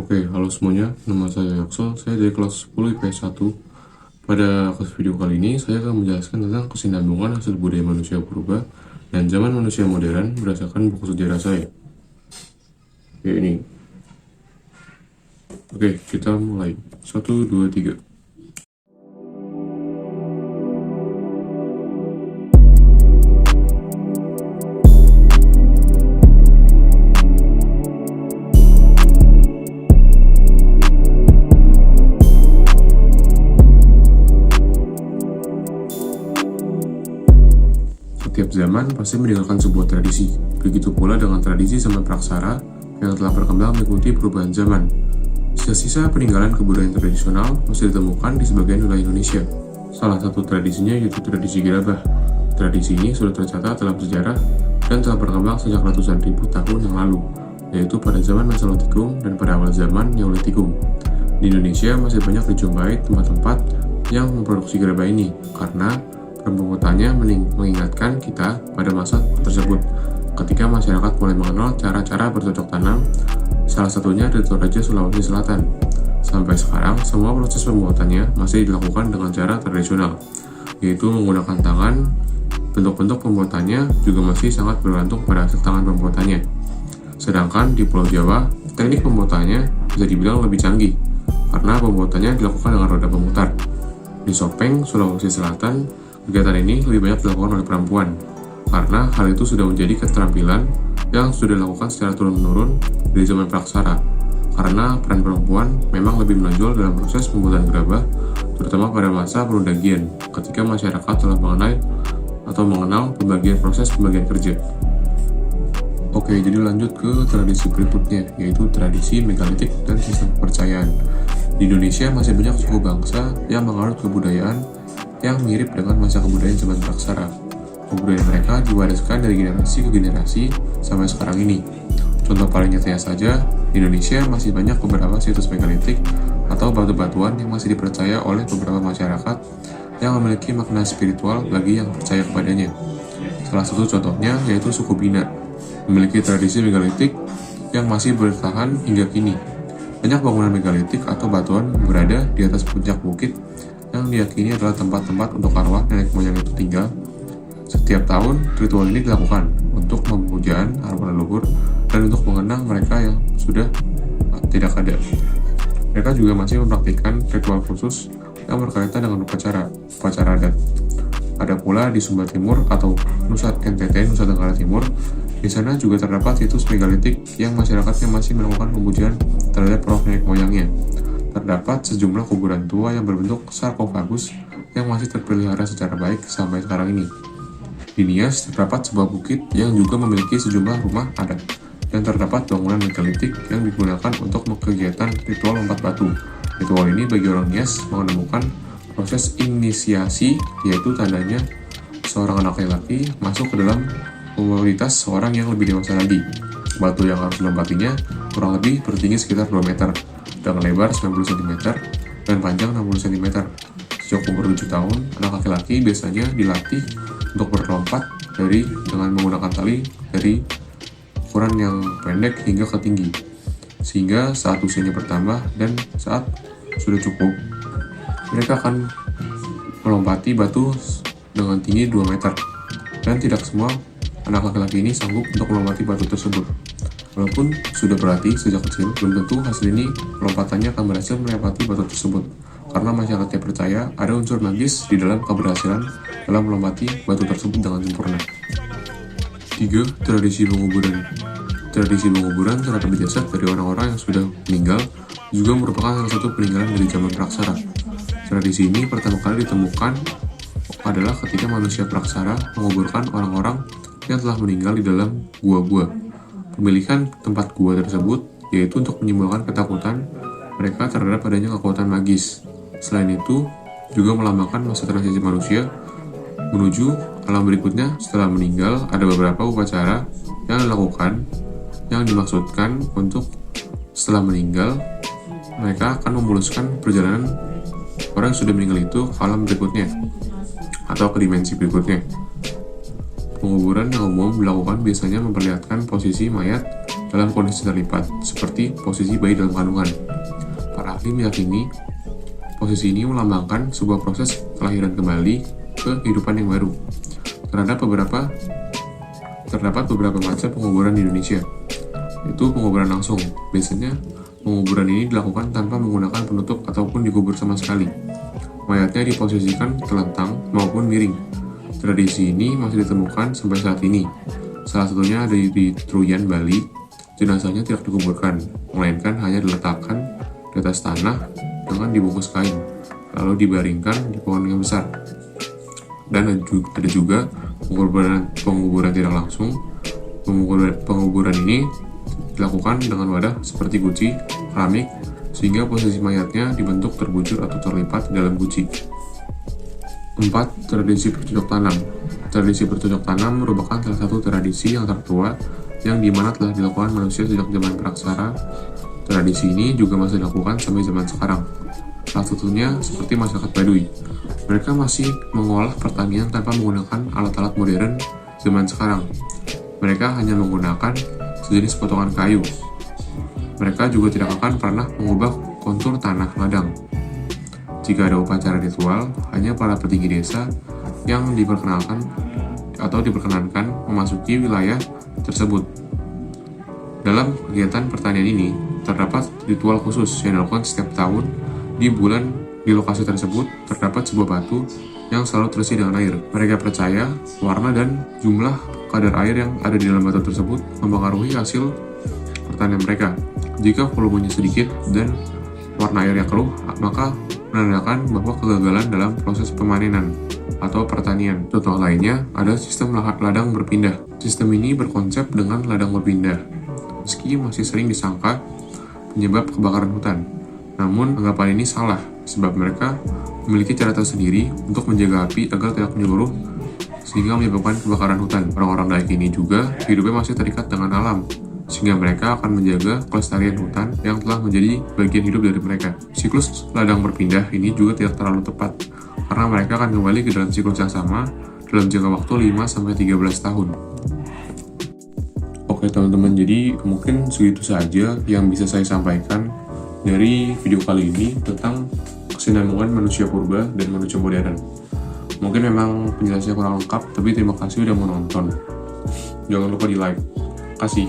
Oke, halo semuanya, nama saya Yaksel, saya dari kelas 10 IPS 1. Pada video kali ini, saya akan menjelaskan tentang kesinambungan hasil budaya manusia purba dan zaman manusia modern berdasarkan buku sejarah saya. Oke, ini. Oke, kita mulai. 1, 2, 3. Setiap zaman pasti meninggalkan sebuah tradisi. Begitu pula dengan tradisi zaman praksara yang telah berkembang mengikuti perubahan zaman. Sisa-sisa peninggalan kebudayaan tradisional masih ditemukan di sebagian wilayah Indonesia. Salah satu tradisinya yaitu tradisi gerabah. Tradisi ini sudah tercatat dalam sejarah dan telah berkembang sejak ratusan ribu tahun yang lalu, yaitu pada zaman Mesolitikum dan pada awal zaman Neolitikum. Di Indonesia masih banyak dijumpai tempat-tempat yang memproduksi gerabah ini, karena pemungutannya mengingatkan kita pada masa tersebut, ketika masyarakat mulai mengenal cara-cara bercocok tanam, salah satunya di Toraja, Sulawesi Selatan. Sampai sekarang, semua proses pembuatannya masih dilakukan dengan cara tradisional, yaitu menggunakan tangan. Bentuk-bentuk pembuatannya juga masih sangat bergantung pada hasil tangan pembuatannya. Sedangkan di Pulau Jawa, teknik pembuatannya bisa dibilang lebih canggih, karena pembuatannya dilakukan dengan roda pemutar. Di Sopeng, Sulawesi Selatan, kegiatan ini lebih banyak dilakukan oleh perempuan, karena hal itu sudah menjadi keterampilan yang sudah dilakukan secara turun-menurun dari zaman praksara. Karena peran perempuan memang lebih menonjol dalam proses pembuatan gerabah, terutama pada masa perundagian, ketika masyarakat telah mengenal pembagian proses pembagian kerja. Oke, jadi lanjut ke tradisi berikutnya, yaitu tradisi megalitik dan sistem kepercayaan. Di Indonesia masih banyak suku bangsa yang menganut kebudayaan yang mirip dengan masa kebudayaan zaman praksara. Kebudayaan mereka diwariskan dari generasi ke generasi sampai sekarang ini. Contoh paling nyatanya saja, di Indonesia masih banyak beberapa situs megalitik atau batu-batuan yang masih dipercaya oleh beberapa masyarakat yang memiliki makna spiritual bagi yang percaya kepadanya. Salah satu contohnya yaitu suku Bina, memiliki tradisi megalitik yang masih bertahan hingga kini. Banyak bangunan megalitik atau batuan berada di atas puncak bukit yang diyakini adalah tempat-tempat untuk arwah nenek moyang itu tinggal. Setiap tahun, ritual ini dilakukan untuk pemujaan arwah leluhur dan untuk mengenang mereka yang sudah tidak ada. Mereka juga masih mempraktikkan ritual khusus yang berkaitan dengan upacara adat. Ada pula di Sumba Timur atau Nusa NTT, Nusa Tenggara Timur. Di sana juga terdapat situs megalitik yang masyarakatnya masih melakukan pemujaan terhadap roh nenek moyangnya. Terdapat sejumlah kuburan tua yang berbentuk sarkofagus yang masih terpelihara secara baik sampai sekarang ini. Di Nias terdapat sebuah bukit yang juga memiliki sejumlah rumah adat, dan terdapat bangunan megalitik yang digunakan untuk kegiatan ritual lompat batu. Ritual ini bagi orang Nias menemukan proses inisiasi, yaitu tandanya seorang anak laki-laki masuk ke dalam komunitas seorang yang lebih dewasa lagi. Batu yang harus dilompatinya kurang lebih bertinggi sekitar 2 meter, dengan lebar 90 cm dan panjang 60 cm. Sejak umur 7 tahun, anak laki-laki biasanya dilatih untuk berlompat dengan menggunakan tali dari ukuran yang pendek hingga ke tinggi. Sehingga saat usianya bertambah dan saat sudah cukup, mereka akan melompati batu dengan tinggi 2 meter. Dan tidak semua anak laki-laki ini sanggup untuk melompati batu tersebut. Walaupun sudah berlatih sejak kecil, belum tentu hasil ini lompatannya akan berhasil melewati batu tersebut, karena masyarakatnya percaya ada unsur magis di dalam keberhasilan dalam melompati batu tersebut dengan sempurna. 3. Tradisi penguburan. Tradisi penguburan terhadap jasad dari orang-orang yang sudah meninggal juga merupakan salah satu peninggalan dari zaman praksara. Tradisi ini pertama kali ditemukan adalah ketika manusia praksara menguburkan orang-orang yang telah meninggal di dalam gua-gua. Pemilihan tempat gua tersebut yaitu untuk menyimbolkan ketakutan mereka terhadap adanya kekuatan magis. Selain itu, juga melambangkan masa transisi manusia menuju alam berikutnya setelah meninggal. Ada beberapa upacara yang dilakukan yang dimaksudkan untuk setelah meninggal mereka akan memuluskan perjalanan orang yang sudah meninggal itu ke alam berikutnya atau ke dimensi berikutnya. Penguburan yang umum dilakukan biasanya memperlihatkan posisi mayat dalam kondisi terlipat, seperti posisi bayi dalam kandungan. Para ahli meyakini posisi ini melambangkan sebuah proses kelahiran kembali ke kehidupan yang baru. Terdapat beberapa macam penguburan di Indonesia, yaitu penguburan langsung. Biasanya, penguburan ini dilakukan tanpa menggunakan penutup ataupun dikubur sama sekali. Mayatnya diposisikan telentang maupun miring. Tradisi ini masih ditemukan sampai saat ini. Salah satunya ada di Truyan, Bali. Jenazahnya tidak dikuburkan, melainkan hanya diletakkan di atas tanah dengan dibungkus kain, lalu dibaringkan di pohon yang besar. Dan ada juga penguburan tidak langsung. Penguburan ini dilakukan dengan wadah seperti guci, keramik, sehingga posisi mayatnya dibentuk terbujur atau terlipat di dalam guci. 4. Tradisi bercocok tanam. Tradisi bercocok tanam merupakan salah satu tradisi yang tertua yang dimana telah dilakukan manusia sejak zaman praksara. Tradisi ini juga masih dilakukan sampai zaman sekarang. Salah satunya seperti masyarakat Baduy. Mereka masih mengolah pertanian tanpa menggunakan alat-alat modern zaman sekarang. Mereka hanya menggunakan sejenis potongan kayu. Mereka juga tidak akan pernah mengubah kontur tanah ladang. Jika ada upacara ritual, hanya para petinggi desa yang diperkenankan memasuki wilayah tersebut. Dalam kegiatan pertanian ini, terdapat ritual khusus yang dilakukan setiap tahun. Di lokasi tersebut terdapat sebuah batu yang selalu terisi dengan air. Mereka percaya warna dan jumlah kadar air yang ada di dalam batu tersebut mempengaruhi hasil pertanian mereka. Jika volumenya sedikit dan warna airnya keruh, maka menandakan bahwa kegagalan dalam proses pemanenan atau pertanian. Contoh lainnya ada sistem ladang berpindah. Sistem ini berkonsep dengan ladang berpindah, meski masih sering disangka penyebab kebakaran hutan. Namun, anggapan ini salah, sebab mereka memiliki cara tersendiri untuk menjaga api agar tidak menyeluruh sehingga menyebabkan kebakaran hutan. Orang-orang Dayak ini juga hidupnya masih terikat dengan alam, sehingga mereka akan menjaga kelestarian hutan yang telah menjadi bagian hidup dari mereka. Siklus ladang berpindah ini juga tidak terlalu tepat, karena mereka akan kembali ke dalam siklus yang sama dalam jangka waktu 5-13 tahun. Oke teman-teman, jadi mungkin segitu saja yang bisa saya sampaikan dari video kali ini tentang kesinambungan manusia purba dan manusia modern. Mungkin memang penjelasannya kurang lengkap, tapi terima kasih udah mau nonton. Jangan lupa di like. Kasih.